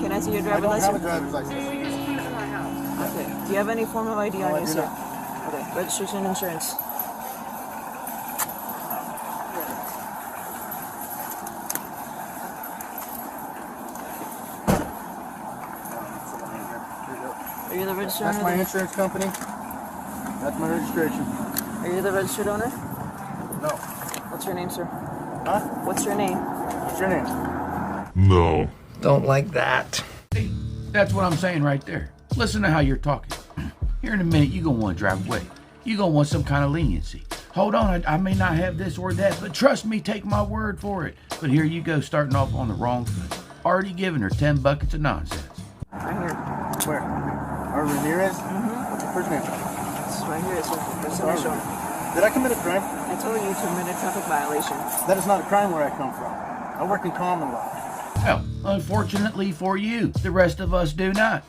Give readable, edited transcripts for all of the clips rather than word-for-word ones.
Can I see your I driver's don't license? have a driver's license. Okay. Do you have any form of ID No, on I you, do sir? not. Okay. Registration and insurance. Are you the registered That's owner? my insurance company. That's my registration. Are you the registered owner? No. What's your name, sir? Huh? What's your name? What's your name? No. Don't like that. See, that's what I'm saying right there. Listen to how you're talking. Here in a minute, you're going to want to drive away. You're going to want some kind of leniency. Hold on, I may not have this or that, but trust me, take my word for it. But here you go, starting off on the wrong foot. Already giving her 10 buckets of nonsense. Right here. Where? Ramirez? Mm-hmm. What's your first name? This is right here. It's first initial. Did I commit a crime? I told you to commit a traffic violation. That is not a crime where I come from. I work in common law. Well, unfortunately for you, the rest of us do not.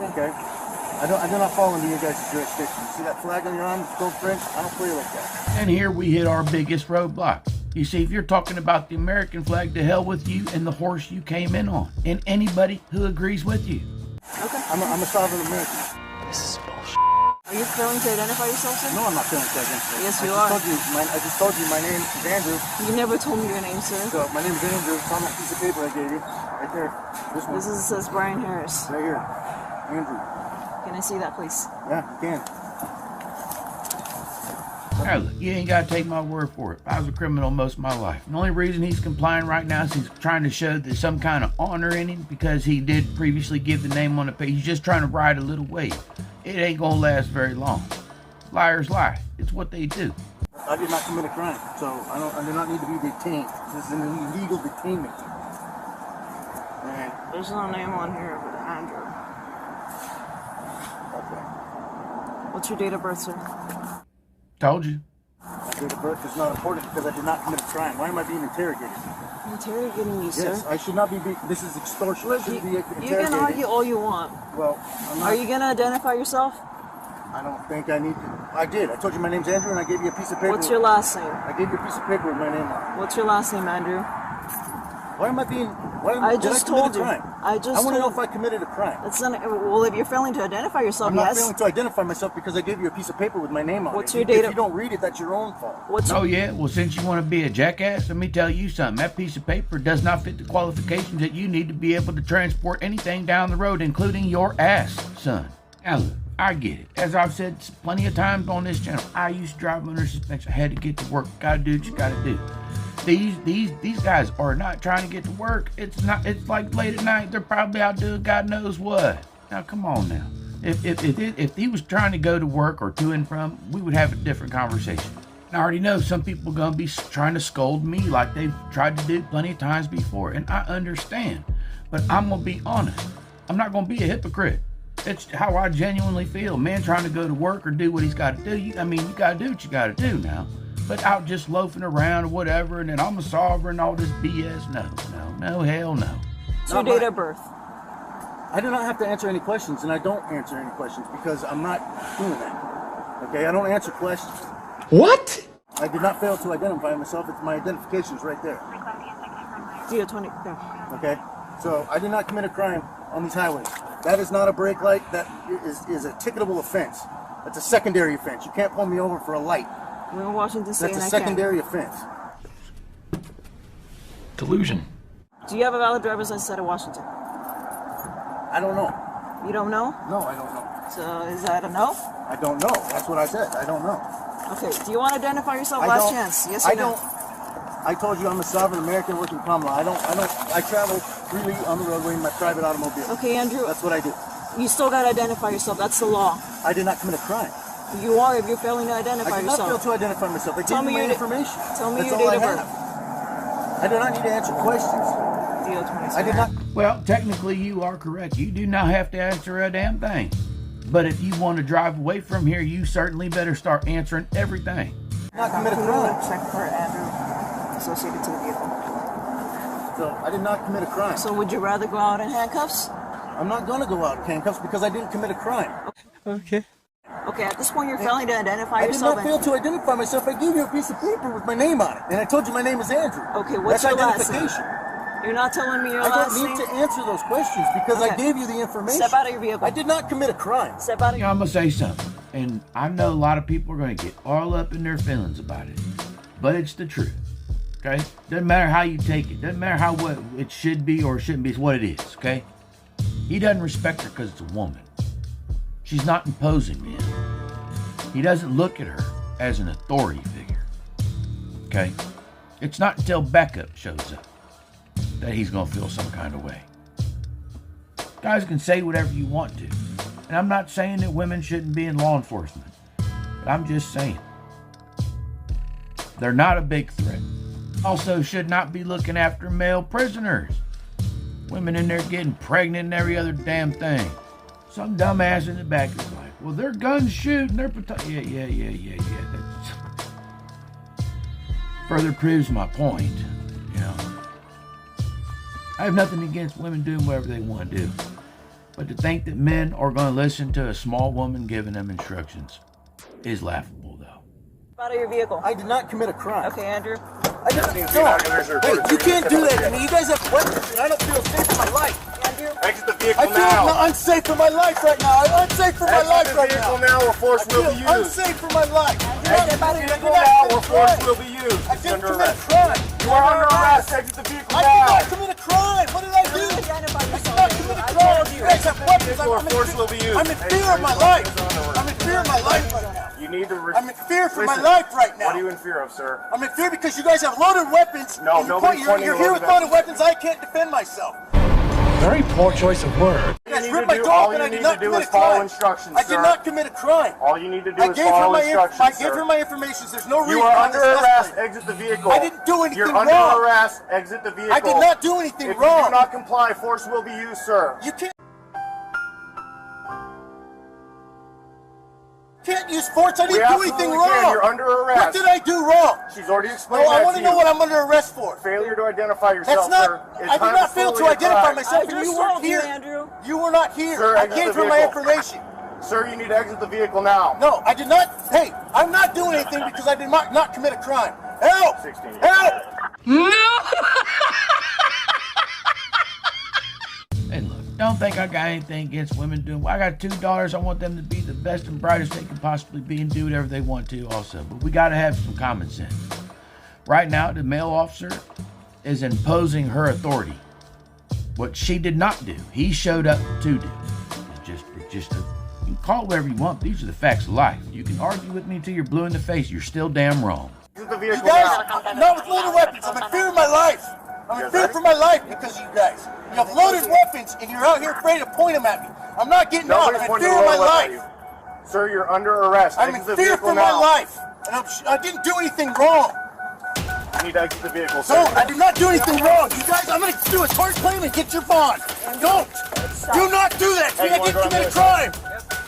Okay? I do not fall into your guys' jurisdiction. You see that flag on your arm, it's gold French? I don't play like that. And here we hit our biggest roadblock. You see, if you're talking about the American flag, to hell with you and the horse you came in on, and anybody who agrees with you. Okay. I'm a sovereign American. This is bullshit. Are you failing to identify yourself, sir? No, I'm not feeling like that. Yes, you are. I just told you my name is Andrew. You never told me your name, sir. So my name is Andrew. It's on that piece of paper I gave you. Right there. This one. This says Brian Harris. Right here. Andrew. Can I see that, please? Yeah, you can. Now look, you ain't got to take my word for it. I was a criminal most of my life. The only reason he's complying right now is he's trying to show there's some kind of honor in him because he did previously give the name on the page. He's just trying to ride a little wave. It ain't gonna last very long. Liars lie. It's what they do. I did not commit a crime, so I do not need to be detained. This is an illegal detainment. And There's no name on here but Andrew. okay. What's your date of birth, sir? Told you. My date of birth is not important because I did not commit a crime. Why am I being interrogated? I'm interrogating you, sir. Yes, I should not be. This is extortion. Look, I shouldn't be you interrogated. can argue all you want. Well, I'm not. Are you gonna identify yourself? I don't think I need to. I did. I told you my name's Andrew, and I gave you a piece of paper. What's your last name? I gave you a piece of paper with my name on it. What's your last name, Andrew? Why am I being? I just told you. I I just want to know told if I committed a crime. That's not, well, if you're failing to identify yourself, I'm not yes. failing to identify myself because I gave you a piece of paper with my name on it. What's your date If of- you don't read it, that's your own fault. What's Oh yeah? Well, since you want to be a jackass, let me tell you something. That piece of paper does not fit the qualifications that you need to be able to transport anything down the road, including your ass, son. Now look, I get it. As I've said plenty of times on this channel, I used to drive under suspension. I had to get to work. Gotta do what you gotta do. These guys are not trying to get to work. It's like late at night. They're probably out doing God knows what. Now come on now. If he was trying to go to work or to and from, we would have a different conversation. And I already know some people are gonna be trying to scold me like they've tried to do plenty of times before, and I understand. But I'm gonna be honest. I'm not gonna be a hypocrite. It's how I genuinely feel. Man trying to go to work or do what he's got to do. You got to do what you got to do now. But out just loafing around or whatever, and then I'm a sovereign, all this BS. No, hell no. What's your Not date mine. of birth? I do not have to answer any questions, and I don't answer any questions because I'm not doing that. Okay, I don't answer questions. What? I did not fail to identify myself. It's my identification's right there. 020. Yeah. Okay, so I did not commit a crime on these highways. That is not a brake light. That is a ticketable offense. That's a secondary offense. You can't pull me over for a light. We're in Washington State, That's a and I can't. secondary offense. Delusion. Do you have a valid driver's license out of Washington? I don't know. You don't know? No, I don't know. So is that a no? I don't know. That's what I said. I don't know. Okay. Do you want to identify yourself? I Last don't- chance. Yes or I no? don't. I told you I'm a sovereign American working common law. I travel freely on the roadway in my private automobile. Okay, Andrew. That's what I do. You still got to identify yourself. That's the law. I did not commit a crime. You are if you're failing to identify I did not fail yourself. to identify myself. I Tell gave me you my your- information. tell me That's your all date I of birth. have. I do not need to answer questions. DO-26. I did not. Well, technically you are correct. You do not have to answer a damn thing. But if you want to drive away from here, you certainly better start answering everything. Not commit a Can crime. you check for Andrew associated to the vehicle? So I did not commit a crime. So would you rather go out in handcuffs? I'm not going to go out in handcuffs because I didn't commit a crime. Okay, at this point you're failing to identify I did yourself. not fail to identify myself. I gave you a piece of paper with my name on it, and I told you my name is Andrew. Okay, what's That's your last name? identification. You're not telling me your I last don't need name? to answer those questions because I Okay. gave you the information. Step out of your vehicle. I did not commit a crime. Step out of You know, I'm gonna say something, and I know a lot of people are gonna get all up in their feelings about it, but it's the truth. Okay? Doesn't matter how you take it. Doesn't matter how what it should be or shouldn't be. It's what it is. Okay? He doesn't respect her because it's a woman. She's not imposing to him. He doesn't look at her as an authority figure. Okay? It's not until Becca shows up that he's gonna feel some kind of way. Guys can say whatever you want to. And I'm not saying that women shouldn't be in law enforcement. But I'm just saying they're not a big threat. Also should not be looking after male prisoners. Women in there getting pregnant and every other damn thing. Some dumbass in the back is like, well, their guns shoot and they're yeah. That's further proves my point. You know, I have nothing against women doing whatever they want to do. But to think that men are going to listen to a small woman giving them instructions is laughable, though. Step out of your vehicle. I did not commit a crime. Okay, Andrew. I did not. No. Hey, you can't do that to me. You guys have weapons, and I don't feel safe in my life. Andrew. Exit the I vehicle feel now. unsafe for my life right now. I'm unsafe for my life Exit the right vehicle now. now or force I will be feel used. unsafe for my life. Exit the vehicle now or force will be used. I It's didn't under commit a arrest. crime. You are under arrest. Exit the vehicle I did now. not commit a crime. What did I do? Identify I did yourself. not commit a I crime. told You you. guys have weapons. Vehicle or force will be used. I'm in fear of my life. I'm in fear of my life right now. You need to. I'm in fear for my Listen, life right now. What are you in fear of, sir? I'm in fear because you guys have loaded weapons. No, and nobody's pointing you're a here loaded with loaded weapons. I can't defend myself. Very poor choice of words. You guys need ripped to my do- dog all and you I did need not to do commit is a follow crime. instructions, I did sir. not commit a crime. All you need to do I is gave her follow my instructions, I gave sir. her my information. There's no reason. You are why under this arrest. escalated. Exit the vehicle. I didn't do anything You're wrong. under arrest. Exit the vehicle. I did not do anything If wrong. you do not comply, force will be used, sir. You can't use force. I We didn't do anything absolutely can. wrong. You're under What arrest. did I do wrong? She's already No, explained I that want to to know you. what I'm under arrest for. Failure to identify yourself, That's not. sir. It's I did time not fail to fully identify apply. myself, I and just you weren't told you, here. Andrew. You were not here. Sir, I exit gave the her my vehicle. information. Sir, you need to exit the vehicle now. No, I did not. Hey, I'm not doing anything because I did not commit a crime. Help! 16 years. Help! And look, don't think I got anything against women doing. I got 2 daughters. I want them to be the best and brightest they can possibly be and do whatever they want to also. But we got to have some common sense. Right now, the male officer is imposing her authority. What she did not do, he showed up to do. It's just a, you can call it whatever you want. These are the facts of life. You can argue with me until you're blue in the face. You're still damn wrong. Exit the You vehicle guys, now. not with loaded weapons. I'm in fear of my life. I'm in fear for my life because of you guys. You have loaded weapons and you're out here afraid to point them at me. I'm not getting out. Nobody's I'm in pointing fear a of my load weapon at life. you. Sir, you're under arrest. I'm in Exit the fear vehicle for my now. life. And I didn't do anything wrong. You need to exit the vehicle, sir. Don't. I did not do anything wrong. You guys, I'm going to do a tort claim and get your bond. Don't. Do not do that. Hey, I you wanna didn't go on commit a this? crime.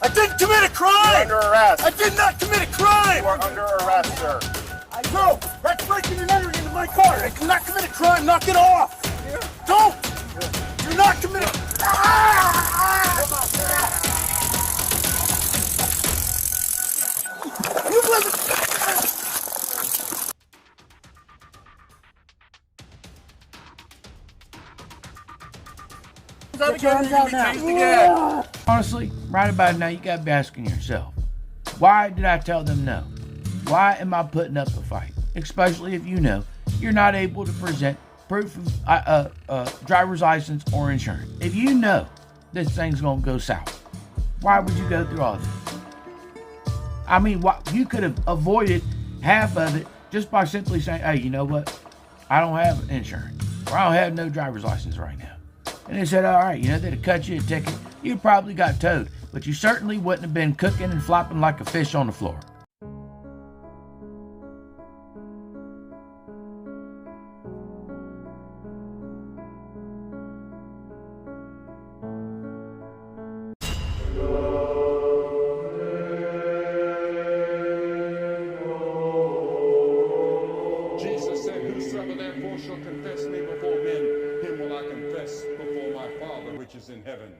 I didn't commit a You're crime. under arrest. I did not commit a crime. You are under arrest, sir. No, that's breaking and entering into my car. I did not commit a crime. Knock it off. Don't. You're not committing. You wasn't. Honestly, right about now, you got to be asking yourself, why did I tell them no? Why am I putting up a fight? Especially if you know you're not able to present proof of driver's license or insurance. If you know this thing's going to go south, why would you go through all this? I mean, you could have avoided half of it just by simply saying, hey, you know what? I don't have insurance, or I don't have no driver's license right now. And they said, all right, you know, they'd have cut you a ticket. You probably got towed, but you certainly wouldn't have been cooking and flopping like a fish on the floor. Jesus said, whosoever therefore shall confess me before men, him will I confess before my Father which is in heaven.